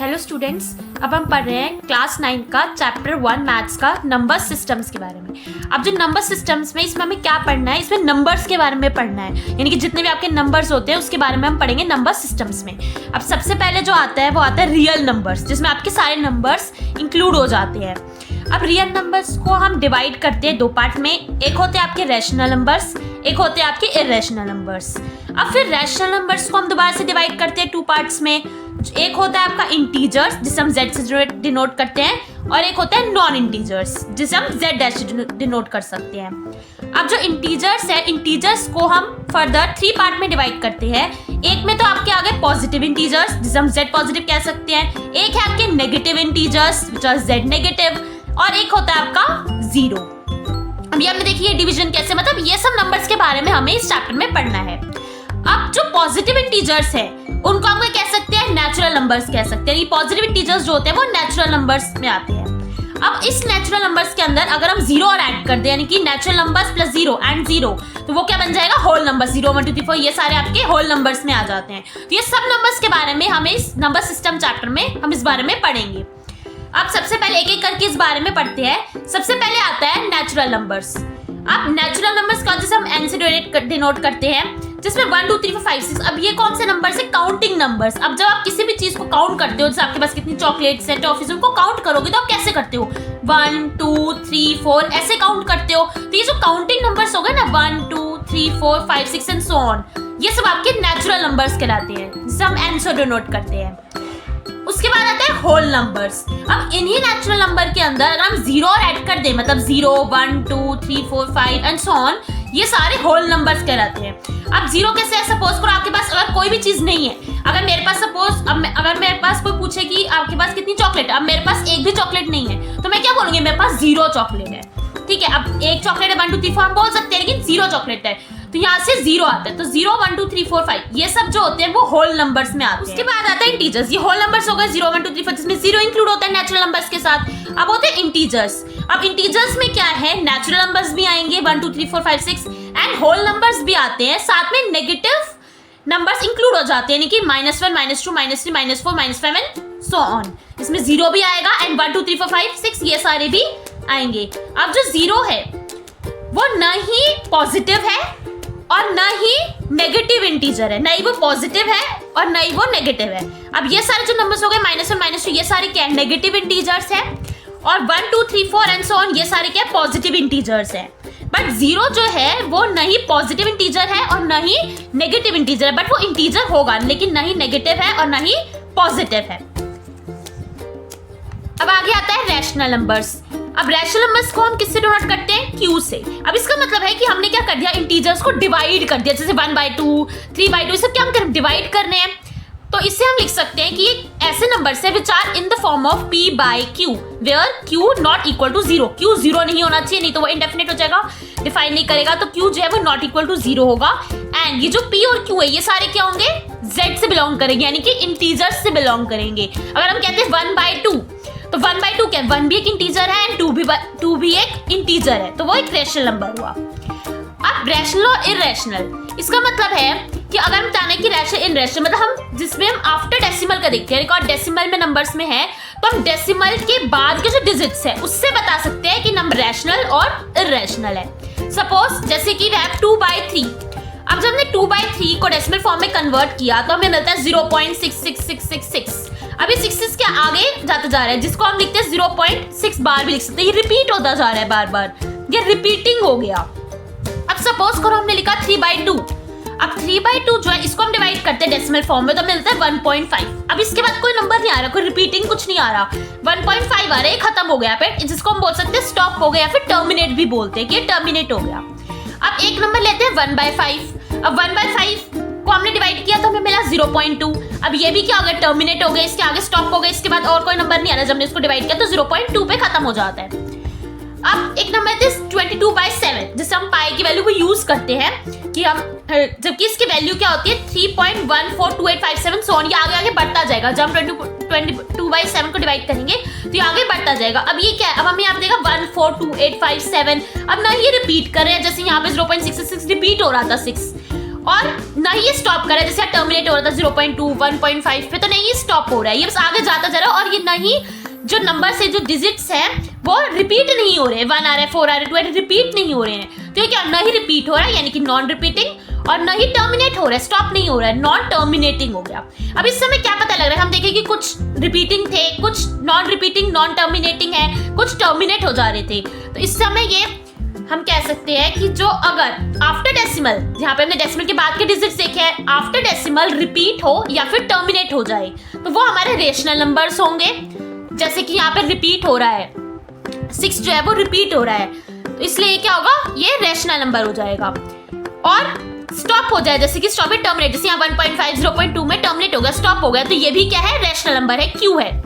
Hello students, अब हम पढ़ रहे हैं क्लास 9 का चैप्टर 1 मैथ्स का नंबर सिस्टम्स के बारे में। अब जो नंबर सिस्टम्स में इसमें हमें क्या पढ़ना है, इसमें नंबर्स के बारे में पढ़ना है, यानी कि जितने भी आपके नंबर्स होते हैं उसके बारे में हम पढ़ेंगे नंबर सिस्टम्स में। अब सबसे पहले जो आता है वो आता है रियल नंबर्स, जिसमें आपके सारे नंबर्स इंक्लूड हो जाते हैं। अब रियल नंबर्स को हम डिवाइड करते हैं दो पार्ट में, एक होते हैं आपके रैशनल नंबर्स, एक होते हैं आपके इर्रेशनल नंबर्स। अब फिर रैशनल नंबर्स को हम दोबारा से डिवाइड करते हैं टू पार्ट्स में, एक होता है आपका इंटीजर्स जिसे हम z से डिनोट करते हैं, और एक होता है नॉन इंटीजर्स जिसे हम z डैश से डिनोट कर सकते हैं। अब जो इंटीजर्स है, इंटीजर्स को हम फर्दर 3 पार्ट में डिवाइड करते हैं। एक में तो आपके आ गए पॉजिटिव इंटीजर्स जिसे हम z पॉजिटिव कह सकते हैं, एक है आपके negative integers which are z negative, और एक होता है आपका जीरो। अभी हमने देखी है डिवीजन कैसे, मतलब ये सब नंबर्स के बारे में हमें इस चैप्टर में पढ़ना है। अब जो पॉजिटिव इंटीजर्स है उनको हम कह सकते हैं नेचुरल नंबर्स कह सकते हैं। ये पॉजिटिव इंटीजर्स जो होते हैं वो नेचुरल नंबर्स में आते हैं। अब इस नेचुरल नंबर्स के अंदर अगर हम जीरो और ऐड कर दें, यानी कि natural numbers plus zero and zero, तो वो क्या बन जाएगा, होल नंबर। 0 1 2 3 4 ये सारे आपके होल नंबर्स में आ जाते हैं। तो ये सब नंबर्स के बारे में हमें इस नंबर सिस्टम चैप्टर में हम इस बारे में पढ़ेंगे। अब सबसे पहले एक एक करके इस बारे में पढ़ते हैं। सबसे पहले आता है नेचुरल नंबर्स। अब नेचुरल नंबर्स का जिसे हम n से डिनोट करते हैं, जिसमें 1 2 3 4 5 6। अब ये कौन से नंबर्स है, काउंटिंग नंबर्स। अब जब आप किसी भी चीज को काउंट करते हो, जैसे आपके पास कितनी चॉकलेट्स है, टॉफीज, उनको काउंट करोगे तो आप कैसे करते हो, 1 2 3 4 ऐसे काउंट करते हो। तो ये जो काउंटिंग नंबर्स हो गए ना, 1 2 3 4 5 6 एंड सो ऑन, ये सब आपके नेचुरल नंबर्स कहलाते हैं, जिसे हम n से डिनोट करते हैं। उसके बाद आता है होल नंबर्स। अब इन्हीं नेचुरल नंबर के अंदर अगर हम जीरो और ऐड कर दें, मतलब 0 1 2 3 4 5 एंड सो ऑन, ये सारे होल नंबर्स कहलाते हैं। अब जीरो कैसे है, सपोज करो आपके पास अगर कोई भी चीज नहीं है, अगर मेरे पास सपोज अगर मेरे पास कोई पूछे कि आपके पास कितनी चॉकलेट है, अब मेरे पास एक भी चॉकलेट नहीं है, तो मैं क्या बोलूंगी, मेरे पास 0 चॉकलेट है। ठीक है, अब एक चॉकलेट है 1 2 3 4 हम बोल सकते हैं, लेकिन 0 चॉकलेट है, तो यहाँ से 0 आता है। तो 0 1 2 3 4 5 ये सब जो होते हैं वो होल नंबर्स में आते हैं। उसके बाद आता है इंटीजर्स। ये होल नंबर्स हो गए 0 1 2 3 4, जिसमें 0 इंक्लूड होता है नेचुरल नंबर्स के साथ। अब होते हैं इंटीजर्स। अब इंटीजर्स में क्या है, नेचुरल नंबर्स भी आएंगे 1 2 3 4 5 6 एंड होल नंबर्स भी आते हैं, साथ में नेगेटिव नंबर्स इंक्लूड हो जाते हैं, यानी कि -1 -2 -3 -4 -5 एंड सो ऑन। इसमें 0 भी आएगा एंड 1 2 3 4 5 6 ये सारे भी आएंगे। अब जो 0 है वो न ही पॉजिटिव है और न ही नेगेटिव इंटीजर है, नहीं वो पॉजिटिव है और नहीं वो नेगेटिव है। अब ये सारे जो नंबर्स हो गए -1 -2 ये सारे क्या है, नेगेटिव इंटीजर्स है, और 1 2 3 4 एंड सो ऑन ये सारे क्या पॉजिटिव इंटीजर्स है। बट 0 जो है वो नहीं पॉजिटिव इंटीजर है और न ही नेगेटिव इंटीजर है, बट वो इंटीजर होगा लेकिन न ही नेगेटिव है और न ही पॉजिटिव है। अब आगे आता है रैशनल नंबर्स। अब रैशनल नंबर्स को हम किससे डिनोट करते हैं, q से। अब इसका मतलब है कि हमने क्या कर दिया, इंटीजर्स को डिवाइड कर दिया, जैसे 1/2 3/2 सब क्या हम डिवाइड करने हैं। तो इससे हम लिख सकते हैं कि ये ऐसे नंबर्स है which are in the form of p/q where q not equal to 0। q 0 नहीं होना चाहिए, नहीं तो वो इंडेफिनिट हो जाएगा, डिफाइन नहीं करेगा। तो q जो है वो नॉट इक्वल टू 0 होगा। एंड ये जो p और q है ये सारे क्या होंगे, z से बिलोंग करेंगे, यानी कि इंटीजर्स से बिलोंग करेंगे। अगर हम कहते हैं 1/2 तो 1/2 क्या है, 1 भी एक इंटीजर है एंड 2 भी एक इंटीजर है, तो वो एक रैशनल नंबर हुआ। अब रैशनल और इररेशनल, इसका मतलब है कि अगर हम चाहें कि रैशनल इनरेशनल, मतलब हम जिसमें हम आफ्टर डेसिमल का देखते हैं, रिकॉर्ड डेसिमल में नंबर्स में है, तो हम डेसिमल के बाद के जो डिजिट्स है उससे बता सकते हैं कि नंबर रैशनल और इररेशनल है। सपोज जैसे कि 2/3। अब जब हमने 2/3 को डेसिमल फॉर्म में कन्वर्ट किया तो हमें मिलता है 0.66666। अभी 6 के आगे जाता जा रहा है, जिसको हम लिखते हैं 0.6 बार भी लिख सकते हैं, ये रिपीट होता जा रहा है बार बार, ये रिपीटिंग हो गया। अब सपोज करो हमने लिखा 3/2। अब 3/2 जो है इसको हम डिवाइड करते हैं डेसिमल फॉर्म में, तो मिलता है 1.5। अब इसके बाद कोई नंबर नहीं आ रहा, कोई रिपीटिंग कुछ नहीं आ रहा, 1.5 आ रहा है, खत्म हो गया, फिर जिसको हम बोल सकते हैं स्टॉप हो गया, फिर टर्मिनेट भी बोलते हैं कि टर्मिनेट हो गया। अब एक नंबर लेते हैं 1/5। अब 1/5 को हमने डिवाइड किया तो हमें मिला 0.2। अब ये भी क्या हो गया, टर्मिनेट हो गया, इसके आगे स्टॉप हो गया, इसके बाद और कोई नंबर नहीं आ रहा, जब हमने इसको डिवाइड किया तो 0.2 पे खत्म हो जाता है। अब एक नंबर है 22/7, जिससे हम पाई की वैल्यू को यूज करते हैं कि हम, जबकि इसकी वैल्यू क्या होती है 3.142857 सो ऑन, ये आगे आगे बढ़ता जाएगा। जब हम 22/7 को डिवाइड करेंगे तो ये आगे बढ़ता जाएगा। अब ये क्या है, अब हमें यहाँ पे देखा 142857, अब ना ये रिपीट कर रहे हैं, जैसे यहाँ पे 0.666 रिपीट हो रहा था 6, और ना ही ये स्टॉप कर रहा है, जैसे टर्मिनेट हो रहा था 0.2 1.5 पे, तो नहीं ये स्टॉप हो रहा है, ये बस आगे जाता जा रहा है। और ये नहीं जो नंबर्स है, जो डिजिट्स हैं वो रिपीट नहीं हो रहे हैं, 1 आ रहा है 4 आ रहा है 2 आ रहा है, रिपीट नहीं हो रहे हैं। तो ये क्या ना ही रिपीट हो रहा है यानी कि नॉन रिपीटिंग, और ना ही टर्मिनेट हो रहा है, स्टॉप नहीं हो रहा है, नॉन टर्मिनेटिंग हो गया। अब इस समय क्या पता लग रहा है, हम देखें कि कुछ रिपीटिंग थे, कुछ नॉन रिपीटिंग नॉन टर्मिनेटिंग है, कुछ टर्मिनेट हो जा रहे थे। तो इस समय ये हम कह सकते हैं कि जो अगर आफ्टर डेसिमल, जहाँ पे हमने डेसिमल के बाद के डिजिट्स देखे हैं, आफ्टर डेसिमल रिपीट हो या फिर टर्मिनेट हो जाए तो वो हमारे रेशनल नंबर्स होंगे। जैसे कि यहाँ पे रिपीट हो रहा है 6 जो है वो रिपीट हो रहा है, तो इसलिए क्या होगा, ये रेशनल नंबर हो जाएगा। और स्टॉप हो जाए, जैसे कि स्टॉप है टर्मिनेट, जैसे यहाँ 1.5 0.2 में टर्मिनेट हो गया, स्टॉप हो गया, तो ये भी क्या है, रेशनल नंबर है, क्यू है।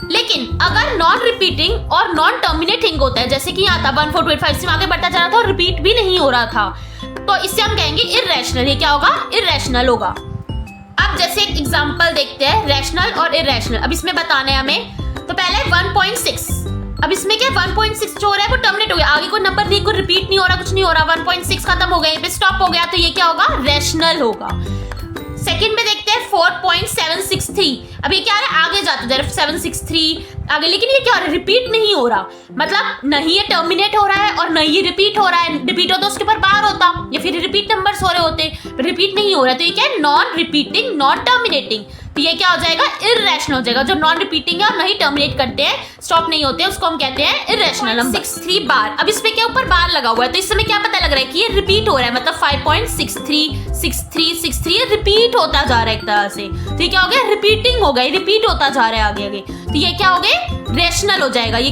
लेकिन अगर नॉन रिपीटिंग और नॉन टर्मिनेटिंग होता है, जैसे कि यहाँ था 1 4 2 8 5 से आगे बढ़ता जा रहा था और रिपीट भी नहीं हो रहा था, तो इससे हम कहेंगे इररेशनल। ये क्या होगा, इररेशनल होगा। अब जैसे एक एग्जांपल देखते हैं, रैशनल और इररेशनल। अब इसमें बताना है हमें, तो पहले 1.6, अब इसमें क्या 1.6 जो हो रहा है वो टर्मिनेट हो गया, आगे कोई नंबर नहीं, कोई रिपीट नहीं हो रहा, कुछ नहीं हो रहा, 1.6 खत्म हो गया, ये पे स्टॉप हो गया, तो ये क्या होगा, रैशनल होगा। सेकंड में देखते हैं 4.763, अब ये क्या आ रहा है, आगे जाते जा रहा है 763 आगे, लेकिन ये क्या हो रहा है, रिपीट नहीं हो रहा, मतलब नहीं ये टर्मिनेट हो रहा है और नहीं ये रिपीट हो रहा है। रिपीट हो तो उसके ऊपर बार होता या फिर रिपीट नंबर्स हो रहे होते, रिपीट नहीं हो रहा है, तो ये क्या है, नॉन रिपीटिंग नॉन टर्मिनेटिंग। तो ये क्या हो जाएगा, इररेशनल हो जाएगा। जो नॉन रिपीटिंग है और नहीं टर्मिनेट करते हैं, स्टॉप नहीं होते, उसको हम कहते हैं इररेशनल नंबर। 63 बार, अब इसमें क्या ऊपर बार लगा हुआ है, तो इस समय क्या पता लग रहा है कि ये रिपीट हो रहा है, मतलब 5.63 रिपीट होता जा रहा है एक तरह से। तो ये क्या हो गया, रिपीटिंग हो गया, रिपीट होता जा रहा है आगे आगे, तो ये क्या हो गया, रेशनल हो जाएगा। ये